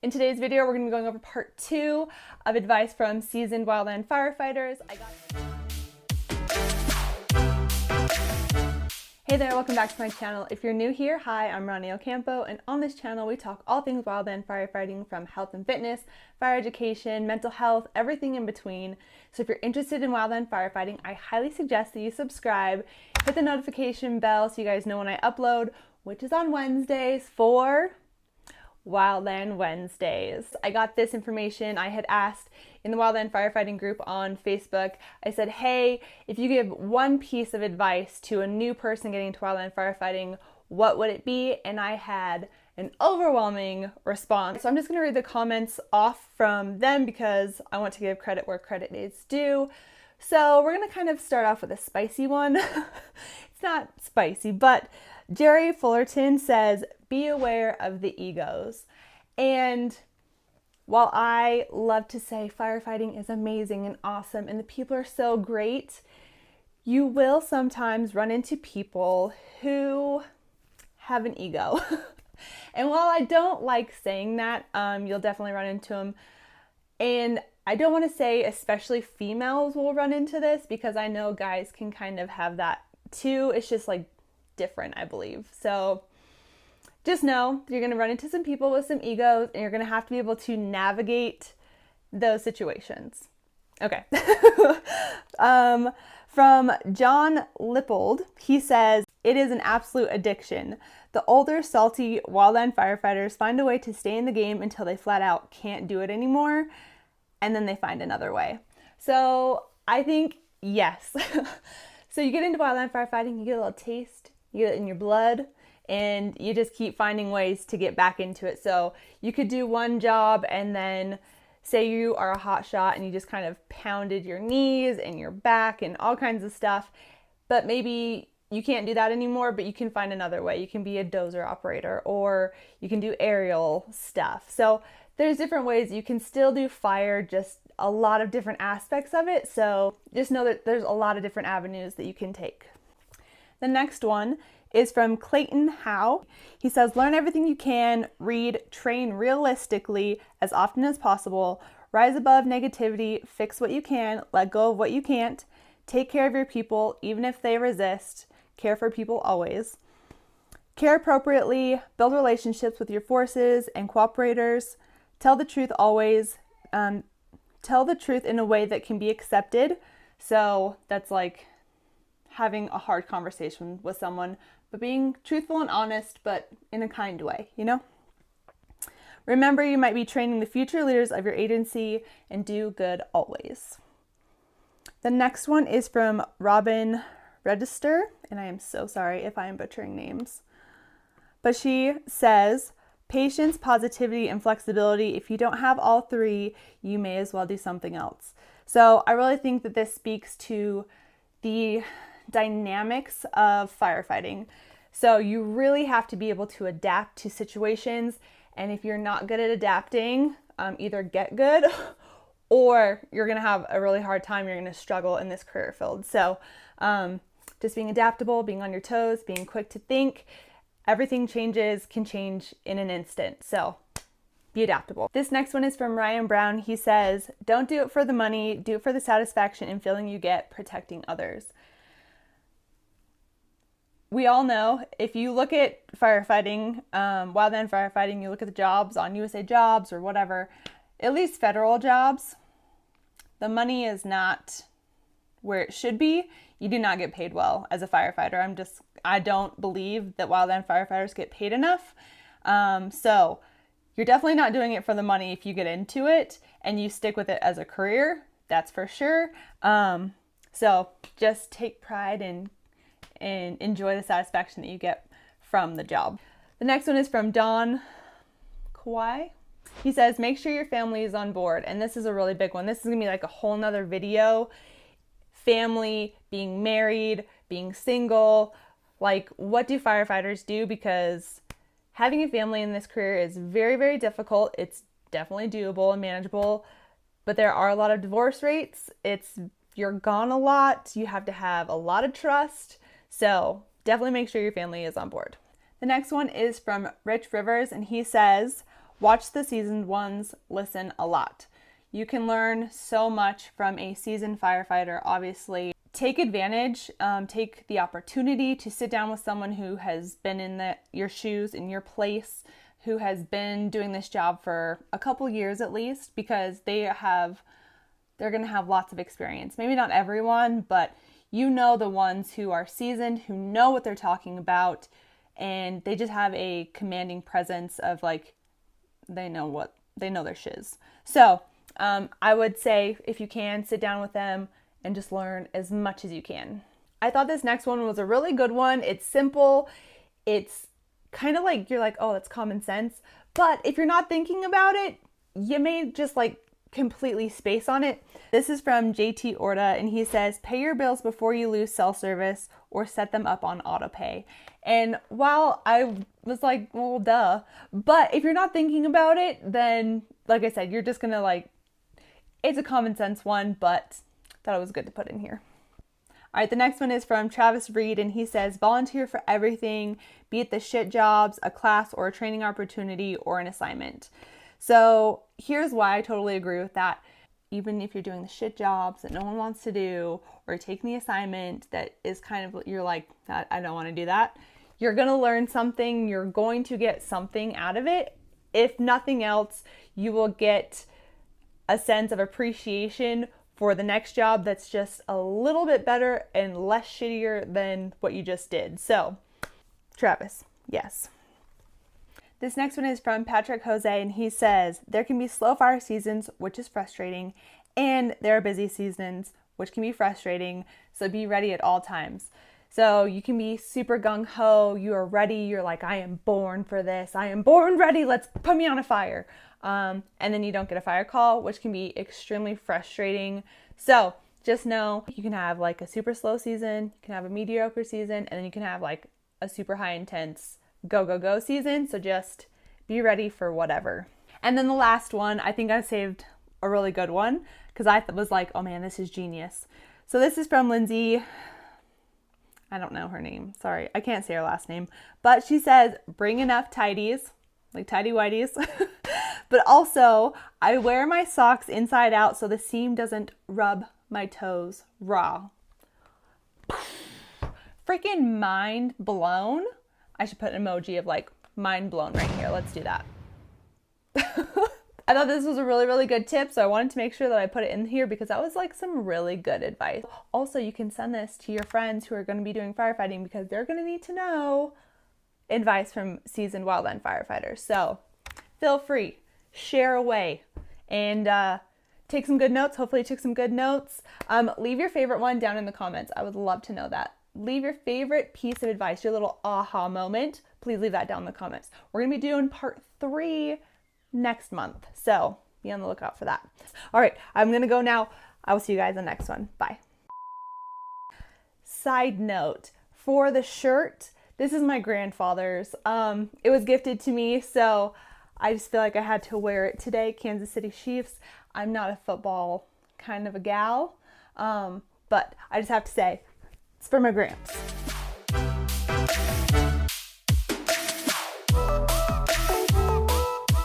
In today's video, we're going to be going over part 2 of advice from seasoned wildland firefighters. Hey there, welcome back to my channel. If you're new here, hi, I'm Ronnie Ocampo, and on this channel we talk all things wildland firefighting, from health and fitness, fire education, mental health, everything in between. So if you're interested in wildland firefighting, I highly suggest that you subscribe, hit the notification bell so you guys know when I upload, which is on Wednesdays for Wildland Wednesdays. I got this information. I had asked in the Wildland Firefighting group on Facebook. I said, hey, if you give one piece of advice to a new person getting into wildland firefighting, what would it be? And I had an overwhelming response. So I'm just going to read the comments off from them because I want to give credit where credit is due. So we're going to kind of start off with a spicy one. It's not spicy, but Jerry Fullerton says, be aware of the egos. And while I love to say firefighting is amazing and awesome and the people are so great, you will sometimes run into people who have an ego. And while I don't like saying that, you'll definitely run into them. And I don't want to say especially females will run into this, because I know guys can kind of have that too. It's just like different, I believe. So just know you're going to run into some people with some egos, and you're going to have to be able to navigate those situations. Okay. From John Lippold, he says, it is an absolute addiction. The older, salty wildland firefighters find a way to stay in the game until they flat out can't do it anymore, and then they find another way. So I think, yes. So you get into wildland firefighting, you get a little taste, you get it in your blood, and you just keep finding ways to get back into it. So you could do one job and then say you are a hot shot and you just kind of pounded your knees and your back and all kinds of stuff, but maybe you can't do that anymore, but you can find another way. You can be a dozer operator, or you can do aerial stuff. So there's different ways. You can still do fire, just a lot of different aspects of it. So just know that there's a lot of different avenues that you can take. The next one is from Clayton Howe. He says, learn everything you can, read, train realistically as often as possible, rise above negativity, fix what you can, let go of what you can't, take care of your people even if they resist, care for people always, care appropriately, build relationships with your forces and cooperators, tell the truth always, tell the truth in a way that can be accepted. So that's like having a hard conversation with someone, but being truthful and honest, but in a kind way, you know? Remember, you might be training the future leaders of your agency, and do good always. The next one is from Robin Register, and I am so sorry if I am butchering names. But she says, patience, positivity, and flexibility. If you don't have all three, you may as well do something else. So I really think that this speaks to the dynamics of firefighting. So you really have to be able to adapt to situations, and if you're not good at adapting, either get good or you're going to have a really hard time. You're going to struggle in this career field. So just being adaptable, being on your toes, being quick to think. Everything can change in an instant. So be adaptable. This next one is from Ryan Brown. He says, don't do it for the money, do it for the satisfaction and feeling you get protecting others. We all know, if you look at firefighting, wildland firefighting, you look at the jobs on USA Jobs or whatever, at least federal jobs, the money is not where it should be. You do not get paid well as a firefighter. I don't believe that wildland firefighters get paid enough. So you're definitely not doing it for the money if you get into it and you stick with it as a career, that's for sure. So just take pride and enjoy the satisfaction that you get from the job. The next one is from Don Kawai. He says, make sure your family is on board. And this is a really big one. This is gonna be like a whole nother video. Family, being married, being single, like what do firefighters do? Because having a family in this career is very, very difficult. It's definitely doable and manageable, but there are a lot of divorce rates. You're gone a lot. You have to have a lot of trust. So definitely make sure your family is on board. The next one is from Rich Rivers, and he says, Watch the seasoned ones, listen a lot. You can learn so much from a seasoned firefighter, obviously. Take advantage, take the opportunity to sit down with someone who has been in your shoes, in your place, who has been doing this job for a couple years at least, because they're going to have lots of experience. Maybe not everyone, but you know the ones who are seasoned, who know what they're talking about, and they just have a commanding presence of like, they know their shiz. So I would say if you can, sit down with them and just learn as much as you can. I thought this next one was a really good one. It's simple. It's kind of like, you're like, oh, that's common sense. But if you're not thinking about it, you may just like completely space on it. This is from JT Orta, and he says, pay your bills before you lose cell service or set them up on autopay. And while I was like, well, duh. But if you're not thinking about it, then like I said, you're just gonna like, it's a common sense one, but thought it was good to put in here. All right, the next one is from Travis Reed, and he says, volunteer for everything, be it the shit jobs, a class, or a training opportunity, or an assignment. So here's why I totally agree with that. Even if you're doing the shit jobs that no one wants to do, or taking the assignment that is kind of, you're like, I don't want to do that. You're going to learn something. You're going to get something out of it. If nothing else, you will get a sense of appreciation for the next job that's just a little bit better and less shittier than what you just did. So, Travis, yes. This next one is from Patrick Jose, and he says, there can be slow fire seasons, which is frustrating, and there are busy seasons, which can be frustrating, so be ready at all times. So you can be super gung-ho, you are ready, you're like, I am born for this, I am born ready, let's put me on a fire. And then you don't get a fire call, which can be extremely frustrating. So just know you can have like a super slow season, you can have a mediocre season, and then you can have like a super high intense go season. So just be ready for whatever. And then the last one, I think I saved a really good one because I was like, oh man, this is genius. So this is from Lindsay. I don't know her name. Sorry, I can't say her last name. But she says, bring enough tidies, like tidy whities. But also, I wear my socks inside out so the seam doesn't rub my toes raw. Freaking mind blown. I should put an emoji of like mind blown right here. Let's do that. I thought this was a really, really good tip, so I wanted to make sure that I put it in here because that was like some really good advice. Also, you can send this to your friends who are going to be doing firefighting because they're going to need to know advice from seasoned wildland firefighters. So feel free, share away, and take some good notes. Hopefully you took some good notes. Leave your favorite one down in the comments. I would love to know that. Leave your favorite piece of advice, your little aha moment. Please leave that down in the comments. We're going to be doing part 3 next month, so be on the lookout for that. All right, I'm going to go now. I will see you guys in the next one. Bye. Side note, for the shirt, this is my grandfather's. It was gifted to me, so I just feel like I had to wear it today. Kansas City Chiefs. I'm not a football kind of a gal, but I just have to say, it's for my gramps.